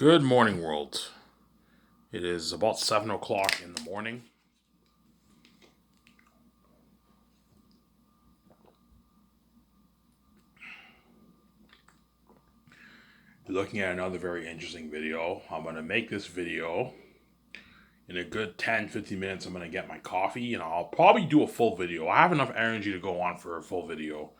Good morning, world. It is about 7 o'clock in the morning. You're looking at another very interesting video. I'm going to make this video in a good 10-15 minutes. I'm going to get my coffee and I'll probably do a full video. I have enough energy to go on for a full video.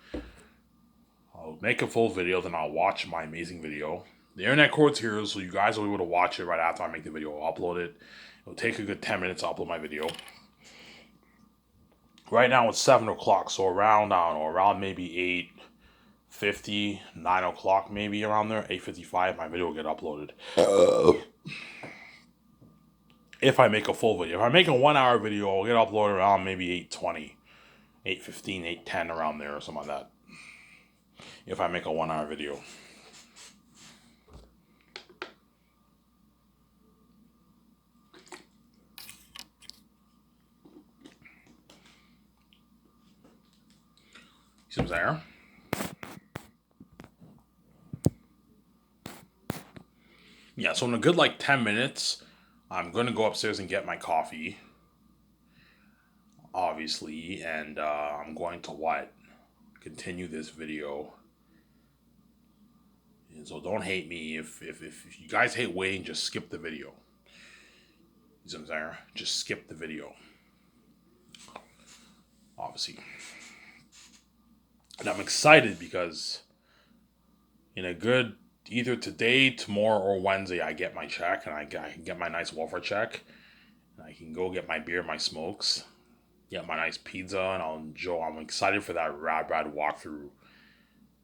I'll make a full video, then I'll watch my amazing video. The internet code's here, so you guys will be able to watch it right after I make the video. I'll upload it. It'll take a good 10 minutes to upload my video. Right now it's 7 o'clock, so around, I don't know, around maybe 8:50, 9 o'clock maybe around there, 8:55, my video will get uploaded. If I make a full video. If I make a 1 hour video, I'll get uploaded around maybe 8:20, 8:15, 8:10 around there or something like that. If I make a 1 hour video. See what I'm saying? Yeah, so in a good 10 minutes, I'm going to go upstairs and get my coffee, obviously, and I'm going to what? Continue this video. And so don't hate me. If you guys hate waiting, just skip the video. You see what I'm saying? Just skip the video. Obviously. And I'm excited because in a good either today, tomorrow, or Wednesday, I get my check and I can get my nice welfare check. And I can go get my beer, my smokes, get my nice pizza, and I'll enjoy. I'm excited for that Rad Brad walkthrough.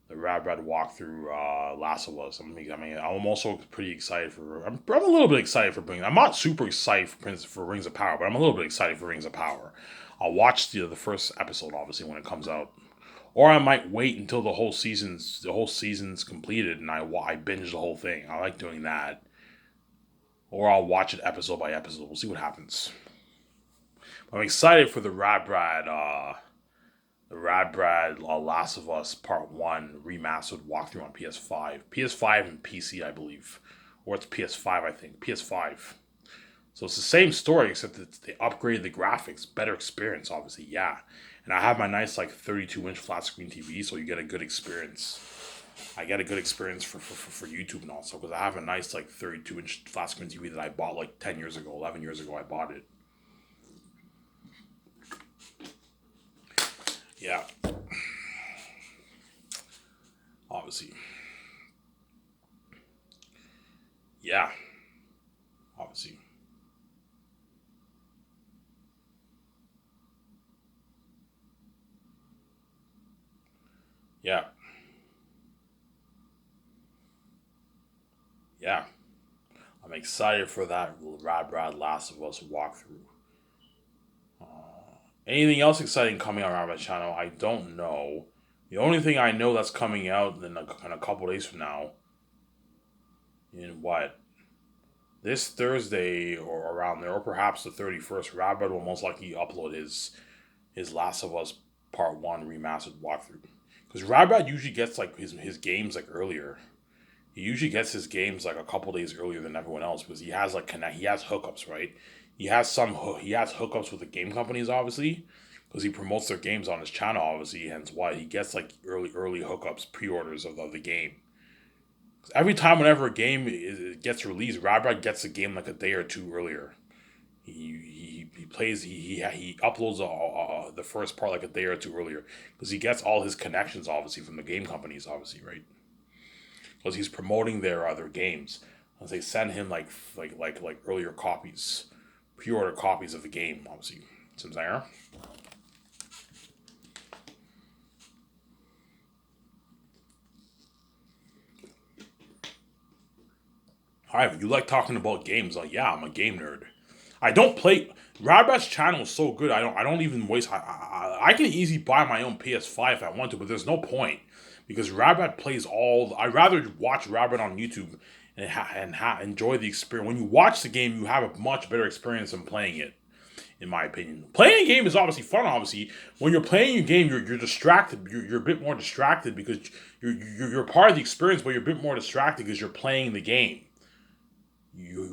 The Rad Brad walkthrough Last of Us. I'm also pretty excited for. I'm a little bit excited for bringing. I'm not super excited for Rings of Power, but I'm a little bit excited for Rings of Power. I'll watch the first episode obviously when it comes out. Or I might wait until the whole season's completed and I binge the whole thing. I like doing that. Or I'll watch it episode by episode. We'll see what happens. I'm excited for the Rad Brad Last of Us Part 1 remastered walkthrough on PS5. PS5 and PC, I believe. Or it's PS5, I think. PS5. So it's the same story, except that they upgraded the graphics. Better experience, obviously, yeah. And I have my nice 32-inch flat screen TV, so you get a good experience. I get a good experience for YouTube and also, because I have a nice 32-inch flat screen TV that I bought 10 years ago, 11 years ago I bought it. Yeah. Obviously. Yeah. Obviously. Yeah. Yeah. I'm excited for that Rad Brad Last of Us walkthrough. Anything else exciting coming out on my channel? I don't know. The only thing I know that's coming out in a couple days from now, in what? This Thursday or around there, or perhaps the 31st, Rad Brad will most likely upload his Last of Us Part 1 remastered walkthrough. Because Rad Brad usually gets his games earlier. He usually gets his games a couple days earlier than everyone else because he has he has hookups, right? He has hookups with the game companies, obviously, because he promotes their games on his channel, obviously. Hence why he gets early hookups, pre-orders of the game. Every time whenever a game gets released, Rad Brad gets the game a day or two earlier. He plays he uploads the first part a day or two earlier because he gets all his connections obviously from the game companies, obviously, right? Because he's promoting their games. As they send him earlier copies, pre-order copies of the game, obviously. Some there. Hi, you like talking about games? Yeah, I'm a game nerd. I don't play. Rad Brad's channel is so good. I don't even waste. I can easily buy my own PS5 if I want to, but there's no point because Rad Brad plays all. I'd rather watch Rad Brad on YouTube and enjoy the experience. When you watch the game, you have a much better experience than playing it. In my opinion, playing a game is obviously fun. Obviously, when you're playing a game, you're distracted. You're a bit more distracted because you're part of the experience, but you're a bit more distracted because you're playing the game.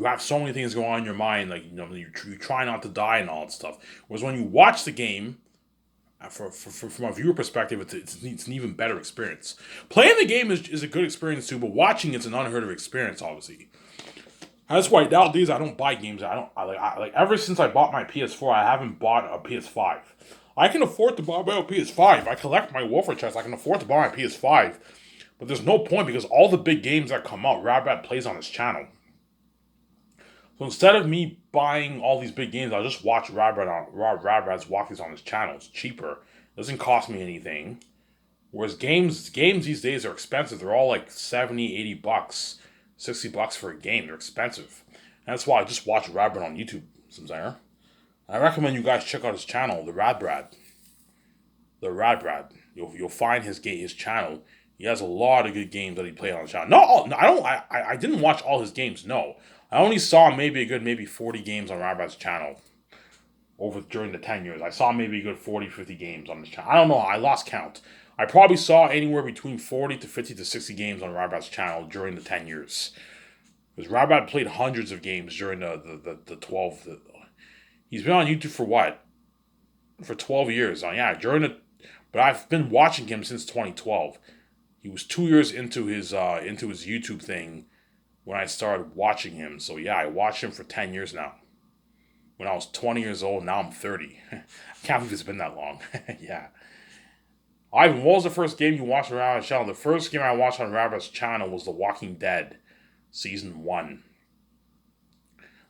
you have so many things going on in your mind, like you try not to die and all that stuff. Whereas when you watch the game, from a viewer perspective, it's an even better experience. Playing the game is a good experience too, but watching it's an unheard of experience, obviously. That's why nowadays I don't buy games. I ever since I bought my PS4, I haven't bought a PS5. I can afford to buy my PS5. I collect my Warfare chests. I can afford to buy my PS5. But there's no point because all the big games that come out, Rabrad plays on his channel. So instead of me buying all these big games, I'll just watch Rabrad's walkthroughs on his channel. It's cheaper. It doesn't cost me anything. Whereas games these days are expensive. They're all like 70, 80 bucks, 60 bucks for a game. They're expensive. And that's why I just watch Rabrad on YouTube sometimes. I recommend you guys check out his channel, the Radbrad. The Radbrad. You'll find his channel. He has a lot of good games that he played on his channel. No, I don't. I didn't watch all his games. No, I only saw maybe 40 games on Radbrad's channel during the 10 years. I saw maybe a good 40, 50 games on his channel. I don't know. I lost count. I probably saw anywhere between 40 to 50 to 60 games on Radbrad's channel during the 10 years. Because Rabrad played hundreds of games during the 12. He's been on YouTube for what? For 12 years. But I've been watching him since 2012. He was 2 years into his YouTube thing when I started watching him. So yeah, I watched him for 10 years now. When I was 20 years old, now I'm 30. I can't believe it's been that long. Yeah. Ivan, what was the first game you watched on Rabrad's channel? The first game I watched on Rabrad's channel was The Walking Dead, Season 1.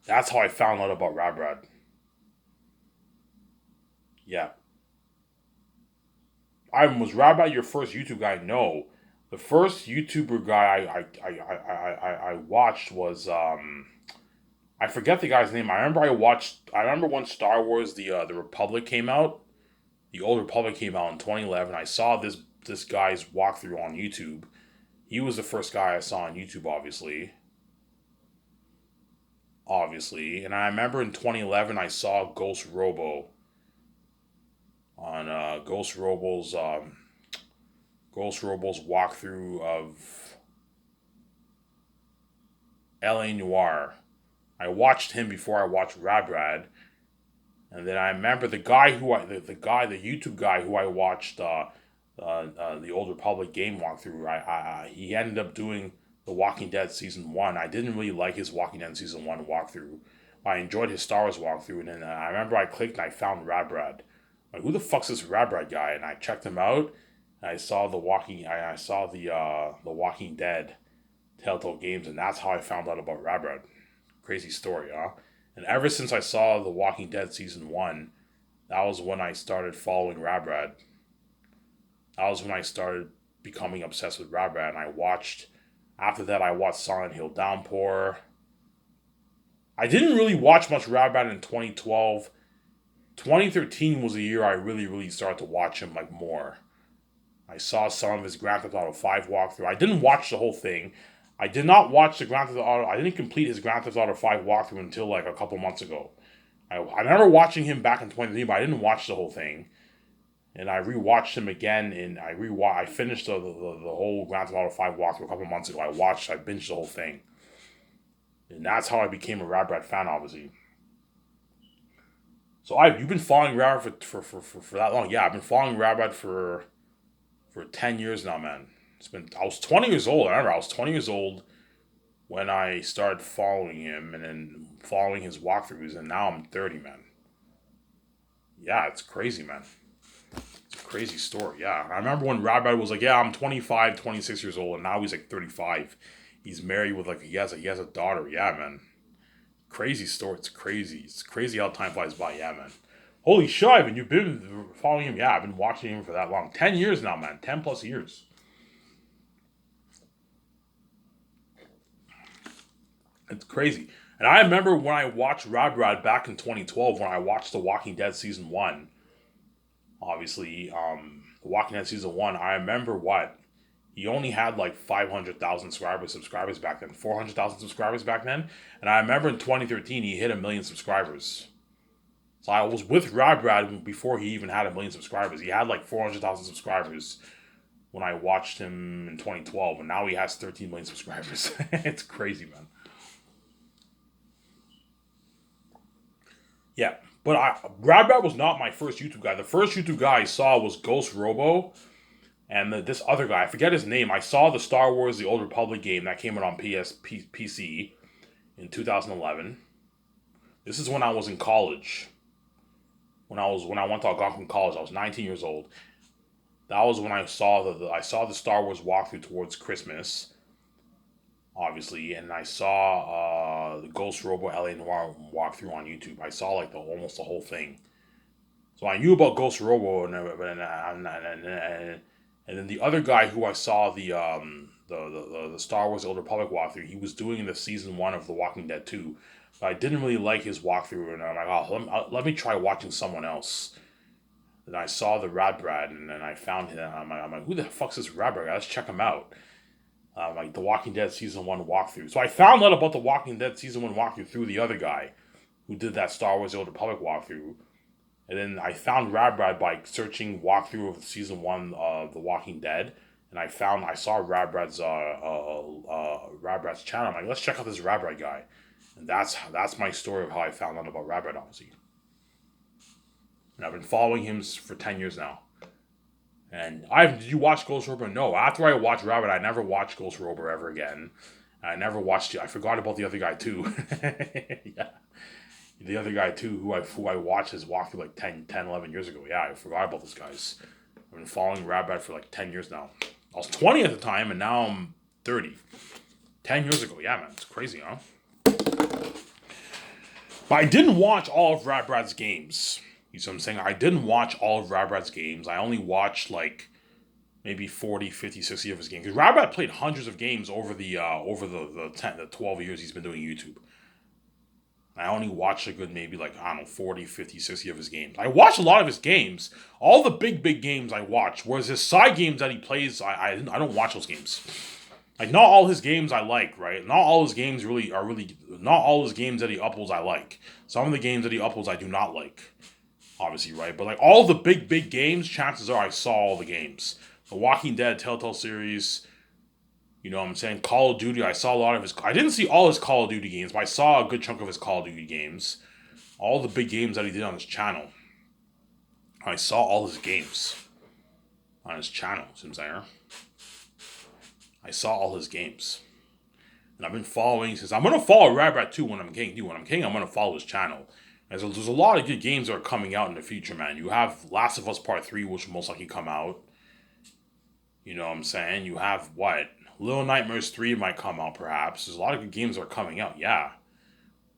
That's how I found out about Rabrad. Yeah. Ivan, was Rabrad your first YouTube guy? No. The first YouTuber guy I watched was I forget the guy's name. I remember when Star Wars the Republic came out. The Old Republic came out in 2011. I saw this guy's walkthrough on YouTube. He was the first guy I saw on YouTube, obviously. And I remember in 2011 I saw Ghost Robo on Ghost Robo's walkthrough of L.A. Noire. I watched him before I watched Rabrad, and then I remember the YouTube guy who I watched the Old Republic game walkthrough. He ended up doing The Walking Dead Season 1. I didn't really like his Walking Dead Season 1 walkthrough. I enjoyed his Star Wars walkthrough, and then I remember I clicked and I found Rabrad. Like, who the fuck's this Rabrad guy? And I checked him out. And I saw the Walking Dead Telltale Games, and that's how I found out about Rabrad. Crazy story, huh? And ever since I saw The Walking Dead Season 1, that was when I started following Rabrad. That was when I started becoming obsessed with Rabrad, and after that I watched Silent Hill Downpour. I didn't really watch much Rabrad in 2012. 2013 was the year I really, really started to watch him like more. I saw some of his Grand Theft Auto 5 walkthrough. I didn't watch the whole thing. I did not watch the Grand Theft Auto. I didn't complete his Grand Theft Auto 5 walkthrough until like a couple months ago. I remember watching him back in 2013, but I didn't watch the whole thing. And I rewatched him again, and I finished the whole Grand Theft Auto 5 walkthrough a couple months ago. I binged the whole thing. And that's how I became a Rabrad fan, obviously. So you've been following Rabrad for that long? Yeah, I've been following Rabrad for 10 years now, man. I was 20 years old. I remember I was 20 years old when I started following him and then following his walkthroughs, and now I'm 30, man. Yeah, it's crazy, man. It's a crazy story, yeah. I remember when Rabrad was like, yeah, I'm 25, 26 years old, and now he's like 35. He's married with he has a daughter. Yeah, man. Crazy story. It's crazy. It's crazy how time flies by. Yeah, man. Holy shit, Ivan, you've been following him. Yeah, I've been watching him for that long. 10 years now, man. 10 plus years. It's crazy. And I remember when I watched Rabrad back in 2012, when I watched The Walking Dead Season 1. Obviously, The Walking Dead Season 1, I remember he only had like 500,000 subscribers back then, 400,000 subscribers back then. And I remember in 2013, he hit 1 million subscribers. So I was with Rabrad before he even had 1 million subscribers. He had like 400,000 subscribers when I watched him in 2012. And now he has 13 million subscribers. It's crazy, man. Yeah, but Radbat was not my first YouTube guy. The first YouTube guy I saw was Ghost Robo, and this other guy, I forget his name. I saw the Star Wars: The Old Republic game that came out on PC in 2011. This is when I was in college. When I went to Algonquin College, I was 19 years old. That was when I saw I saw the Star Wars walkthrough towards Christmas, obviously, and I saw the Ghost Robo LA Noir walkthrough on YouTube. I saw like almost the whole thing. So I knew about Ghost Robo, and then the other guy who I saw the Star Wars: The Old Republic walkthrough, he was doing the season one of The Walking Dead 2. But I didn't really like his walkthrough, and I'm like, oh, let me try watching someone else. Then I saw the Radbrad, and then I found him. I'm like, who the fuck's this Radbrad guy? Let's check him out. Like the Walking Dead season one walkthrough. So I found out about the Walking Dead season one walkthrough through the other guy who did that Star Wars: The Old Republic walkthrough. And then I found Radbrad by searching walkthrough of season one of The Walking Dead, and I saw Radbrad's channel. I'm like, let's check out this Radbrad guy, and that's my story of how I found out about Radbrad, obviously. And I've been following him for 10 years now. And did you watch Ghost Rober? No. After I watched Radbrad, I never watched Ghost Rober ever again. I never watched it. I forgot about the other guy too. Yeah. The other guy too, who I watched his walkthrough like 11 years ago. Yeah, I forgot about those guys. I've been following Radbrad for like 10 years now. I was 20 at the time, and now I'm 30. 10 years ago. Yeah, man. It's crazy, huh? But I didn't watch all of Radbrad's games. You see what I'm saying? I didn't watch all of Radbrad's games. I only watched like maybe 40, 50, 60 of his games. Because Radbrad played hundreds of games over the 12 years he's been doing YouTube. I only watched a good maybe like, I don't know, 40, 50, 60 of his games. I watched a lot of his games. All the big games I watch. Whereas his side games that he plays, I don't watch those games. Like, not all his games I like, right? Not all his games not all his games that he uploads I like. Some of the games that he uploads I do not like. Obviously, right? But like all the big games, chances are I saw all the games. The Walking Dead Telltale series, you know what I'm saying? Call of Duty, I saw a lot of his... I didn't see all his Call of Duty games, but I saw a good chunk of his Call of Duty games. All the big games that he did on his channel. I saw all his games on his channel, since I saw all his games. And I've been following since... I'm going to follow Radbrad too when I'm king. Dude, when I'm king, I'm going to follow his channel. And there's a lot of good games that are coming out in the future, man. You have Last of Us Part 3, which will most likely come out. You know what I'm saying? You have what? Little Nightmares 3 might come out, perhaps. There's a lot of good games that are coming out, yeah.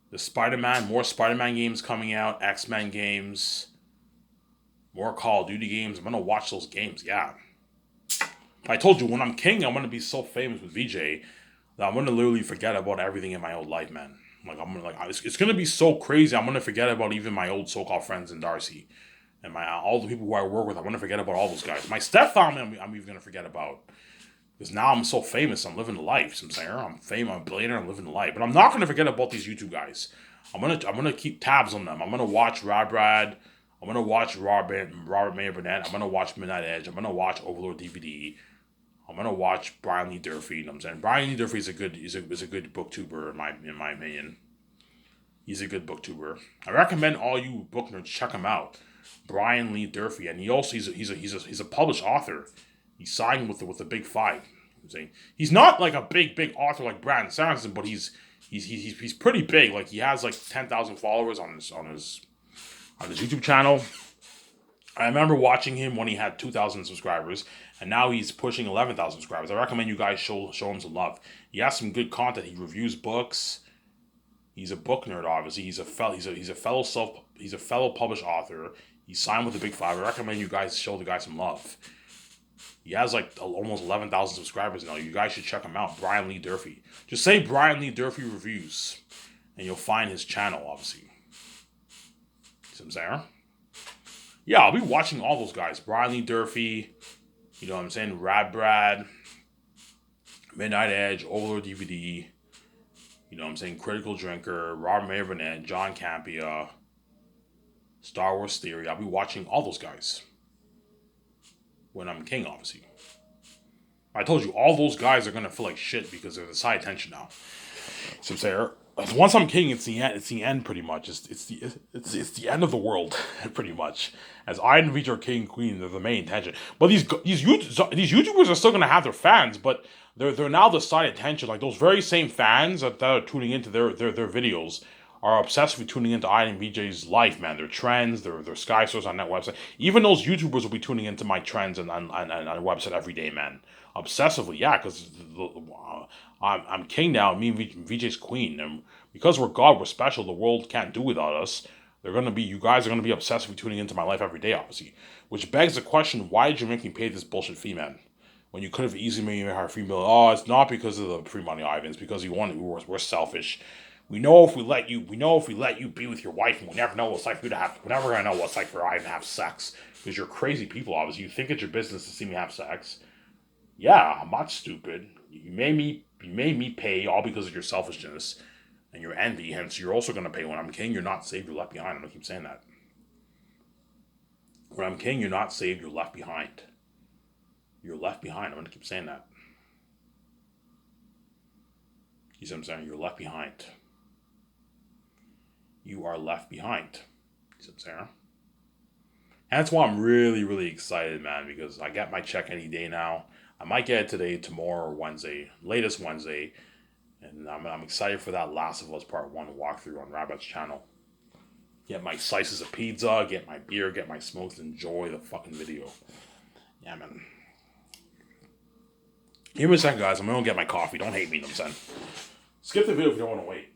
More Spider-Man games coming out, X-Men games, more Call of Duty games. I'm going to watch those games, yeah. I told you, when I'm king, I'm going to be so famous with VJ that I'm going to literally forget about everything in my old life, man. Like, it's going to be so crazy, I'm going to forget about even my old so-called friends in Darcy. And all the people who I work with, I'm going to forget about all those guys. My stepfamily, I'm even going to forget about. Because now I'm so famous, I'm living the life. So I'm saying, I'm famous, I'm a billionaire, I'm living the life. But I'm not gonna forget about these YouTube guys. I'm gonna keep tabs on them. I'm gonna watch Radbrad. I'm gonna watch Robert Mayer Burnett. I'm gonna watch Midnight Edge. I'm gonna watch Overlord DVD. I'm gonna watch Brian Lee Durfee. You know what I'm saying? Brian Lee Durfee is a good booktuber in my opinion. He's a good booktuber. I recommend all you book nerds check him out. Brian Lee Durfee, and he's a published author. He signed with the Big Five. He's not like a big author like Brandon Sanderson, but he's pretty big. Like, he has like 10,000 followers on his YouTube channel. I remember watching him when he had 2,000 subscribers, and now he's pushing 11,000 subscribers. I recommend you guys show him some love. He has some good content. He reviews books. He's a book nerd, obviously. He's a fellow published author. He signed with the Big Five. I recommend you guys show the guy some love. He has like almost 11,000 subscribers now. You guys should check him out. Brian Lee Durfee. Just say Brian Lee Durfee Reviews, and you'll find his channel, obviously. See what I'm saying? Yeah, I'll be watching all those guys. Brian Lee Durfee, you know what I'm saying? Radbrad, Midnight Edge, Overlord DVD, you know what I'm saying? Critical Drinker, Robert Mayer Burnett, John Campia, Star Wars Theory. I'll be watching all those guys when I'm king, obviously. I told you, all those guys are going to feel like shit because they're the side attention now. So I'm saying, once I'm king, it's the end. It's the end, pretty much. It's the end of the world, pretty much. As I and Vijay are king and queen, they're the main attention. But these YouTubers are still gonna have their fans, but they're now the side attention. Like those very same fans that are tuning into their videos are obsessively tuning into I and VJ's life, man. Their trends, their sky source on that website. Even those YouTubers will be tuning into my trends and on website every day, man. Obsessively, yeah, because I'm king now. Me and VJ's queen, and because we're God, we're special. The world can't do without us. You guys are gonna be obsessively tuning into my life every day, obviously. Which begs the question: why did you make me pay this bullshit fee, man? When you could have easily made me hire free bill. Oh, it's not because of the free money, Ivan. It's because we're selfish. We know if we let you be with your wife, and we never know what it's like for you to have. We're never gonna know what it's like for Ivan to have sex because you're crazy people. Obviously, you think it's your business to see me have sex. Yeah, I'm not stupid. You made me pay all because of your selfishness and your envy. Hence, you're also gonna pay when I'm king. You're not saved. You're left behind. I'm gonna keep saying that. When I'm king, you're not saved. You're left behind. You're left behind. I'm gonna keep saying that. You see what I'm saying? You're left behind. You are left behind. You see what I'm saying? And that's why I'm really, really excited, man, because I get my check any day now. I might get it today, tomorrow, or Wednesday, latest Wednesday. And I'm excited for that Last of Us Part 1 walkthrough on Rabbit's channel. Get my slices of pizza, get my beer, get my smokes, enjoy the fucking video. Yeah, man. Give me a second, guys. I'm gonna get my coffee. Don't hate me, I'm saying. Skip the video if you don't want to wait.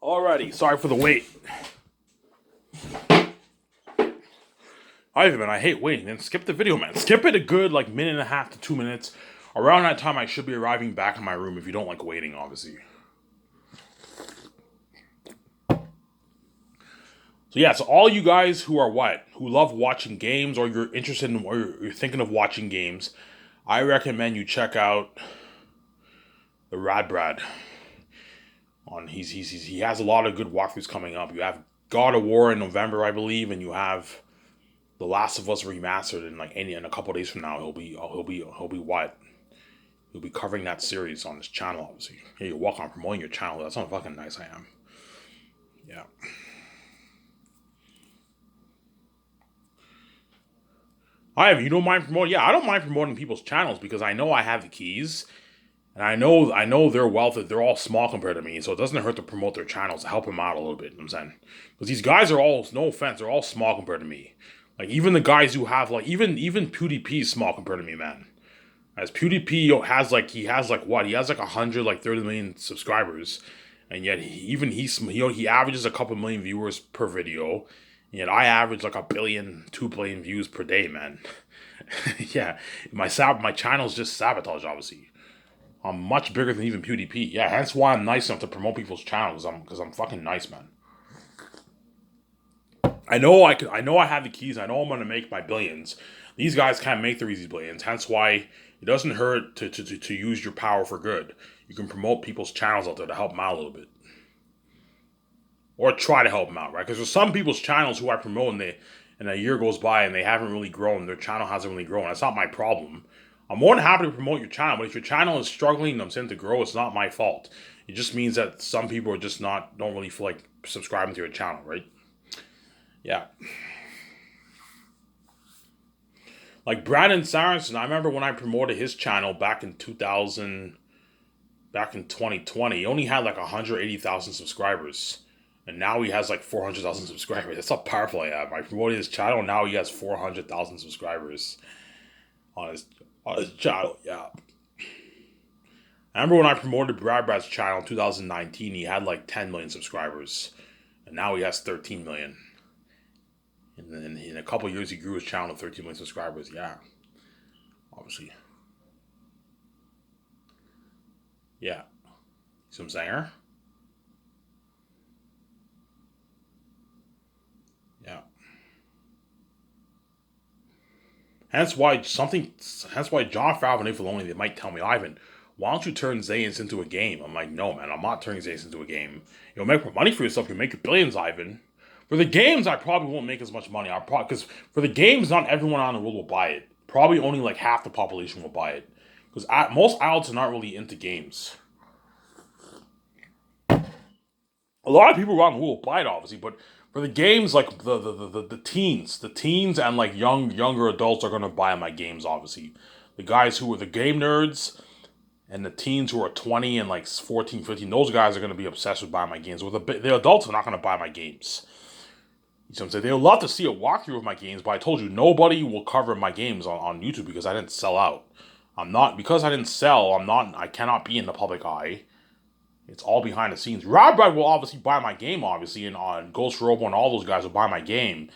Alrighty, sorry for the wait. Ivan, man, I hate waiting. Then skip the video, man. Skip it a good like minute and a half to 2 minutes. Around that time, I should be arriving back in my room. If you don't like waiting, obviously. So yeah, so all you guys who are who love watching games, or you're interested in, or you're thinking of watching games, I recommend you check out the Rad Brad. He has a lot of good walkthroughs coming up. You have God of War in November, I believe, and you have The Last of Us remastered in a couple days from now. He'll be what? He'll be covering that series on his channel. Obviously, hey, you're welcome. I'm promoting your channel. That's how fucking nice I am. Yeah. You don't mind promoting? Yeah, I don't mind promoting people's channels because I know I have the keys, and I know their wealth. They're all small compared to me, so it doesn't hurt to promote their channels to help them out a little bit. You know what I'm saying, because these guys are all, no offense, they're all small compared to me. Like even the guys who have even PewDiePie is small compared to me, man. As PewDiePie has what? He has 30 million subscribers, and yet he averages a couple million viewers per video, and yet I average like a billion, 2 billion views per day, man. Yeah, my channel's just sabotaged. Obviously, I'm much bigger than even PewDiePie. Yeah, hence why I'm nice enough to promote people's channels. Because I'm fucking nice, man. I know I have the keys. I know I'm gonna make my billions. These guys can't make the easy billions. Hence why it doesn't hurt to use your power for good. You can promote people's channels out there to help them out a little bit, or try to help them out, right? Because there's some people's channels who I promote and a year goes by and they haven't really grown. Their channel hasn't really grown. That's not my problem. I'm more than happy to promote your channel, but if your channel is struggling, I'm saying, to grow, it's not my fault. It just means that some people are just don't really feel like subscribing to your channel, right? Yeah. Like Brandon Sarenson, I remember when I promoted his channel back in 2020, he only had like 180,000 subscribers. And now he has like 400,000 subscribers. That's how powerful I am. I promoted his channel, and now he has 400,000 subscribers on his channel. Yeah. I remember when I promoted Brad Brad's channel in 2019, he had like 10 million subscribers. And now he has 13 million. And then in a couple years, he grew his channel to 13 million subscribers. Yeah. Obviously. Yeah. See what I'm saying? Yeah. Hence why John Favreau and Dave Filoni, they might tell me, Ivan, why don't you turn Zayans into a game? I'm like, no, man, I'm not turning Zayans into a game. You'll make more money for yourself. You'll make your billions, Ivan. For the games, I probably won't make as much money. Because for the games, not everyone on the world will buy it. Probably only like half the population will buy it. Because most adults are not really into games. A lot of people around the world will buy it, obviously, but for the games, like the teens and like younger adults are gonna buy my games, obviously. The guys who are the game nerds and the teens who are 20 and like 14, 15, those guys are gonna be obsessed with buying my games. With the adults are not gonna buy my games. You know what I'm saying? They'll love to see a walkthrough of my games, but I told you nobody will cover my games on YouTube because I didn't sell out. Because I didn't sell, I cannot be in the public eye. It's all behind the scenes. Rob Brad will obviously buy my game, obviously, and on Ghost Robo and all those guys will buy my game.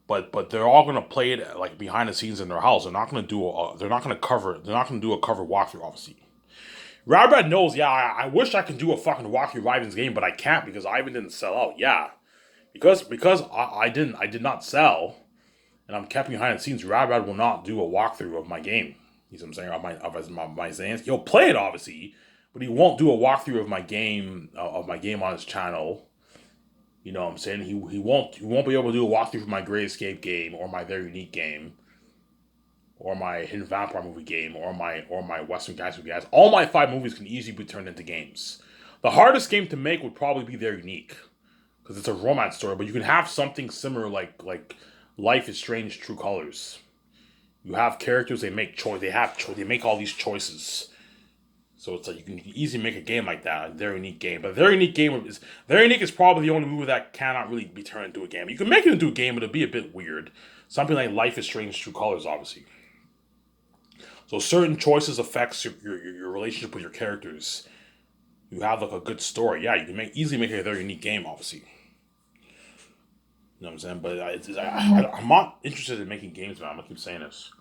But they're all gonna play it like behind the scenes in their house. They're not gonna do a cover walkthrough, obviously. Rob Brad knows, yeah, I wish I could do a fucking walkthrough of Ivan's game, but I can't because Ivan didn't sell out. Yeah. Because I did not sell and I'm kept behind the scenes, Rob Brad will not do a walkthrough of my game. You know what I'm saying? Of my Zans. He'll play it obviously, but he won't do a walkthrough of my game on his channel. You know what I'm saying? He won't be able to do a walkthrough of my Great Escape game or my Very Unique game or my Hidden Vampire movie game or my Western Gangster guys. All my 5 movies can easily be turned into games. The hardest game to make would probably be Very Unique because it's a romance story, but you can have something similar like Life is Strange True Colors. You have characters, they make they make all these choices. So it's like you can easily make a game like that, a very unique game. But a very unique is probably the only movie that cannot really be turned into a game. You can make it into a game, but it'll be a bit weird. Something like Life is Strange True Colors, obviously. So certain choices affects your relationship with your characters. You have like a good story, yeah, you can easily make it a very unique game, obviously. You know what I'm saying? But I'm not interested in making games, man. I'm gonna keep saying this.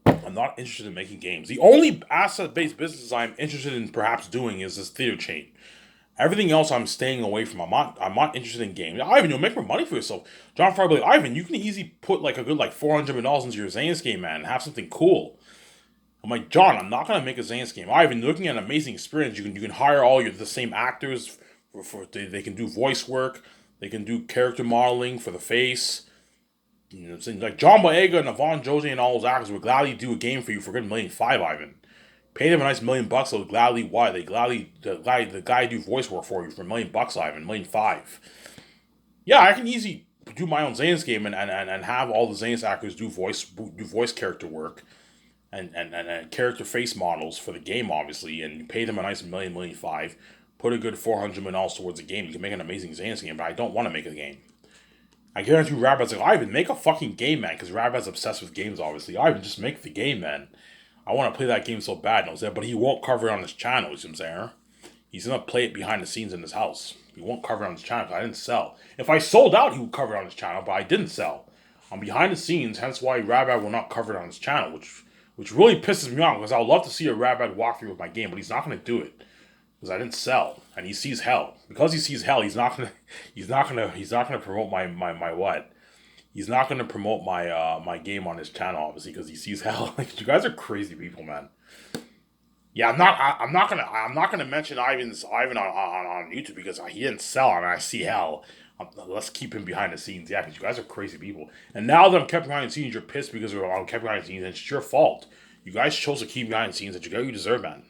I'm not interested in making games. The only asset-based business I'm interested in perhaps doing is this theater chain. Everything else, I'm staying away from. I'm not interested in games. Ivan, you'll make more money for yourself. John Farley, like, Ivan, you can easily put like a good like $400 into your Zanes game, man, and have something cool. I'm like, John, I'm not gonna make a Zanes game. Ivan, looking at an amazing experience. You can hire all the same actors they can do voice work. They can do character modeling for the face. You know what I'm saying? Like John Boyega and Yvonne Josie and all those actors would gladly do a game for you for a good $1,500,000, Ivan. Pay them a nice $1,000,000, they'll gladly why? They gladly the guy do voice work for you for $1,000,000, Ivan, $1,500,000. Yeah, I can easily do my own Zanes game and have all the Zanes actors do voice character work and character face models for the game, obviously, and you pay them a nice $1,500,000, put a good $400,000 towards the game. You can make an amazing Zanes game, but I don't want to make a game. I guarantee you, Rabad's like, Ivan, make a fucking game, man, because Rabad's obsessed with games, obviously. Ivan, just make the game, man. I want to play that game so bad, but he won't cover it on his channel, you see what I'm saying? He's going to play it behind the scenes in his house. He won't cover it on his channel because I didn't sell. If I sold out, he would cover it on his channel, but I didn't sell. I'm behind the scenes, hence why Rabad will not cover it on his channel, which really pisses me off because I would love to see a Rabad walkthrough of my game, but he's not going to do it because I didn't sell, and he sees hell. Because he sees hell, he's not gonna promote my what? He's not gonna promote my game on his channel, obviously, because he sees hell. Like, you guys are crazy people, man. Yeah, I'm not gonna mention Ivan on YouTube because he didn't sell and I see hell. Let's keep him behind the scenes, yeah, because you guys are crazy people. And now that I'm kept behind the scenes, you're pissed because I'm kept behind the scenes, and it's your fault. You guys chose to keep behind the scenes, that you deserve, man.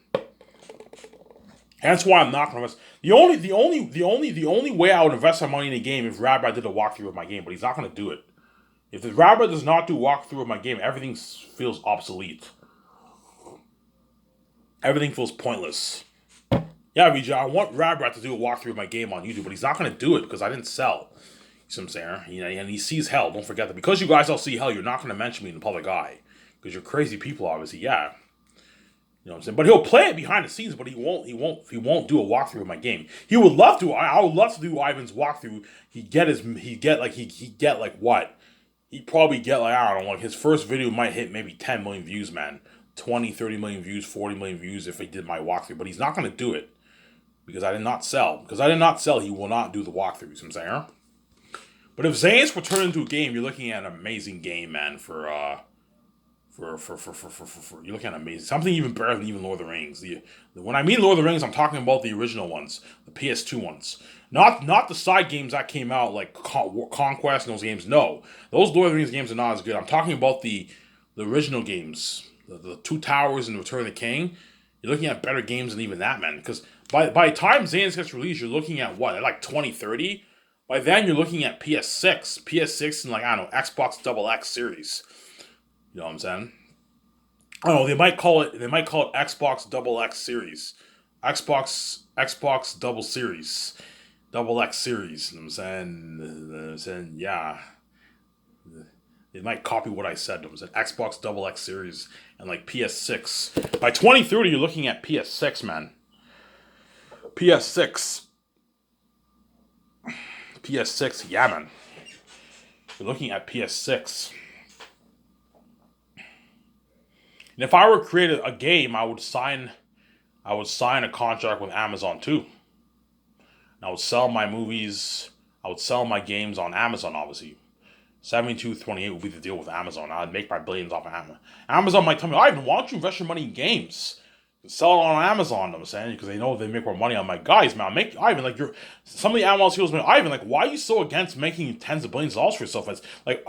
That's why I'm not gonna invest. The only way I would invest my money in a game if Rabad did a walkthrough of my game, but he's not gonna do it. If the Rabad does not do walkthrough of my game, everything feels obsolete. Everything feels pointless. Yeah, Vijay, I want Rabad to do a walkthrough of my game on YouTube, but he's not gonna do it because I didn't sell. You see what I'm saying? You know, and he sees hell. Don't forget that. Because you guys all see hell, you're not gonna mention me in the public eye. Because you're crazy people, obviously, yeah. You know what I'm saying? But he'll play it behind the scenes, but he won't do a walkthrough of my game. He would love to. I would love to do Ivan's walkthrough. He'd get like what? He'd probably get like, I don't know, like his first video might hit maybe 10 million views, man. 20, 30 million views, 40 million views if he did my walkthrough. But he's not gonna do it. Because I did not sell. Because I did not sell, he will not do the walkthrough, you see what I'm saying? But if Zanes were turned into a game, you're looking at an amazing game, man, for you're looking at amazing, something even better than even Lord of the Rings. When I mean Lord of the Rings, I'm talking about the original ones, the PS2 ones, not the side games that came out like Conquest and those games. No, those Lord of the Rings games are not as good. I'm talking about the original games, the Two Towers and Return of the King. You're looking at better games than even that, man. Because by the time Zanes gets released, you're looking at what, at like 2030. By then, you're looking at PS6, and like, I don't know, Xbox Double X series. You know what I'm saying? I don't know. They might call it Xbox Double X Series, Xbox Double Series, Double X Series. You know what I'm saying? Yeah. They might copy what I said. I'm saying Xbox Double X Series and like PS6. By 2030, you're looking at PS6, man. PS6, yeah, man. You're looking at PS6. And if I were to create a game, I would sign a contract with Amazon too. And I would sell my movies. I would sell my games on Amazon, obviously. 7228 would be the deal with Amazon. I'd make my billions off of Amazon. Amazon might tell me, Ivan, why don't you invest your money in games? Sell it on Amazon, I'm saying, because they know they make more money. I'm like, guys, man, Ivan, like, some of the Amazon CEOs, man, Ivan, like, why are you so against making tens of billions of dollars for yourself? It's like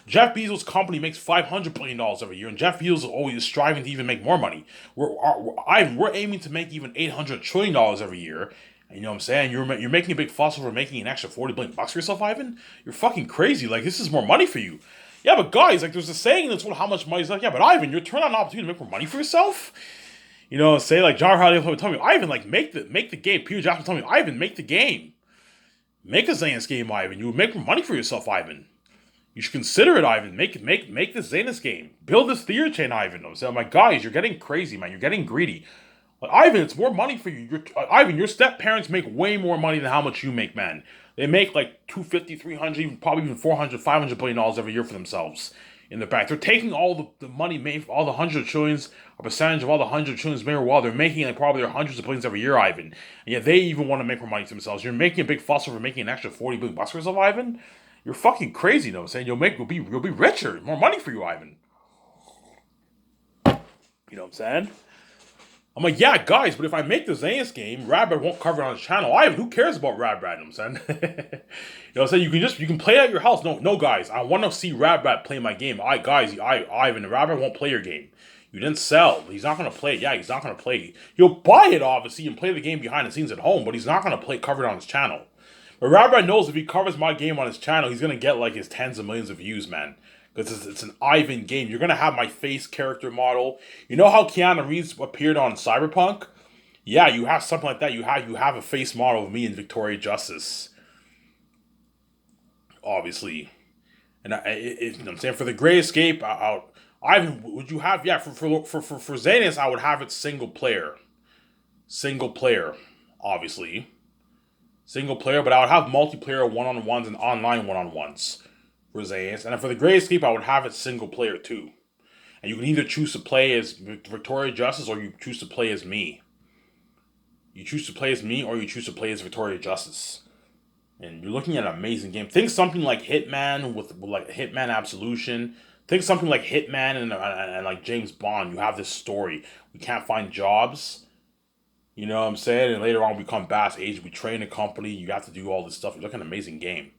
Jeff Bezos' company makes $500 billion every year, and Jeff Bezos is always striving to even make more money. We're aiming to make even $800 trillion every year. And you know what I'm saying? You're making a big fuss over making an extra $40 billion for yourself, Ivan? You're fucking crazy. Like, this is more money for you. Yeah, but guys, like, there's a saying that's how much money is like. Yeah, but Ivan, you're turning on an opportunity to make more money for yourself. You know, say like John Hardy will tell me, Ivan, like, make the game. Peter Jackson tell me, Ivan, make the game. Make a Zanis game, Ivan. You would make more money for yourself, Ivan. You should consider it, Ivan. Make this Zanis game. Build this theater chain, Ivan. I'm saying, like, guys, you're getting crazy, man. You're getting greedy. Like, Ivan, it's more money for you. Ivan, your step parents make way more money than how much you make, man. They make like $250, $300, probably even $400, $500 billion every year for themselves. in the bank. They're taking all the money made, all the hundred trillions, a percentage of all the hundred trillions made while they're making like probably their hundreds of billions every year, Ivan. And yet they even want to make more money themselves. You're making a big fuss over making an extra 40 billion bucks for yourself, Ivan. You're fucking crazy, you know what I'm saying? You'll be richer, more money for you, Ivan. You know what I'm saying? I'm like, yeah, guys, but if I make the Zanis game, Radbrad won't cover it on his channel. Who cares about Radbrad? You know what I'm saying? You know what I'm saying? You can play it at your house. No, guys, I want to see Radbrad play my game. Ivan, Radbrad won't play your game. You didn't sell. He's not gonna play it. Yeah, he's not gonna play it. He'll buy it obviously and play the game behind the scenes at home, but he's not gonna cover it on his channel. But Radbrad knows if he covers my game on his channel, he's gonna get like his tens of millions of views, man. Because it's an Ivan game. You're gonna have my face character model. You know how Keanu Reeves appeared on Cyberpunk? Yeah, you have something like that. You have a face model of me and Victoria Justice. Obviously. And you know what I'm saying? For the Great Escape, Ivan, would you have, yeah, for Zanis, I would have it single player. Single player, obviously. Single player, but I would have multiplayer one-on-ones and online one-on-ones. For Zanis. And for the Great Escape, I would have it single player too. And you can either choose to play as Victoria Justice or you choose to play as me. You choose to play as me or you choose to play as Victoria Justice. And you're looking at an amazing game. Think something like Hitman with like Hitman Absolution. Think something like Hitman and like James Bond. You have this story. We can't find jobs. You know what I'm saying? And later on we become Bass Agent. We train a company. You have to do all this stuff. You're looking at an amazing game.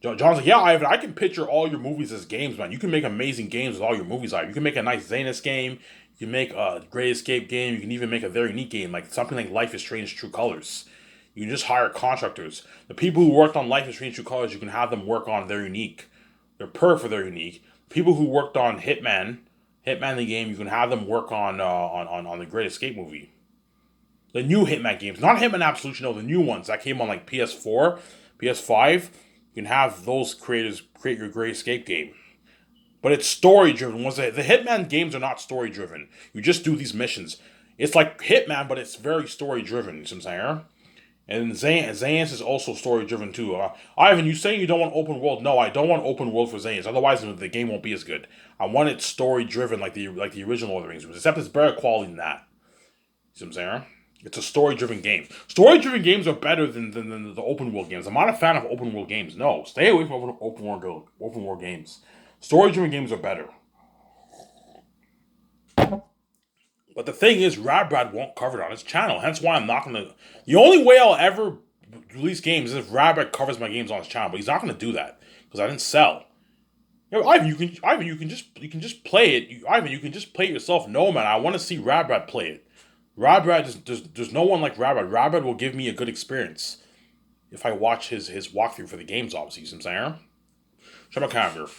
John's like, yeah, Ivan, I can picture all your movies as games, man. You can make amazing games with all your movies, Ivan. You can make a nice Zanis game. You can make a Great Escape game. You can even make a very neat game, like something like Life is Strange True Colors. You can just hire contractors. The people who worked on Life is Strange True Colors, you can have them work on Their Unique. They're perfect for Their Unique. People who worked on Hitman the game, you can have them work on the Great Escape movie. The new Hitman games, not Hitman Absolution, no, the new ones that came on like PS4, PS5. You can have those creators create your Great Escape game. But it's story driven. The Hitman games are not story driven. You just do these missions. It's like Hitman, but it's very story driven. You see what I'm saying? And Zanis is also story driven too. Ivan, you saying you don't want open world? No, I don't want open world for Zanis. Otherwise, the game won't be as good. I want it story driven like the original Lord of the Rings was. Except it's better quality than that. You see what I'm saying? It's a story-driven game. Story-driven games are better than the open-world games. I'm not a fan of open-world games. No, stay away from open-world games. Story-driven games are better. But the thing is, Radbrad won't cover it on his channel. Hence why I'm not going to... The only way I'll ever release games is if Radbrad covers my games on his channel. But he's not going to do that. Because I didn't sell. You know, Ivan, you can just play it. Ivan, you can just play it yourself. No, man, I want to see Radbrad play it. Radbrad, there's no one like Radbrad. Radbrad will give me a good experience if I watch his walkthrough for the games, obviously. You see what I'm saying? Check my calendar.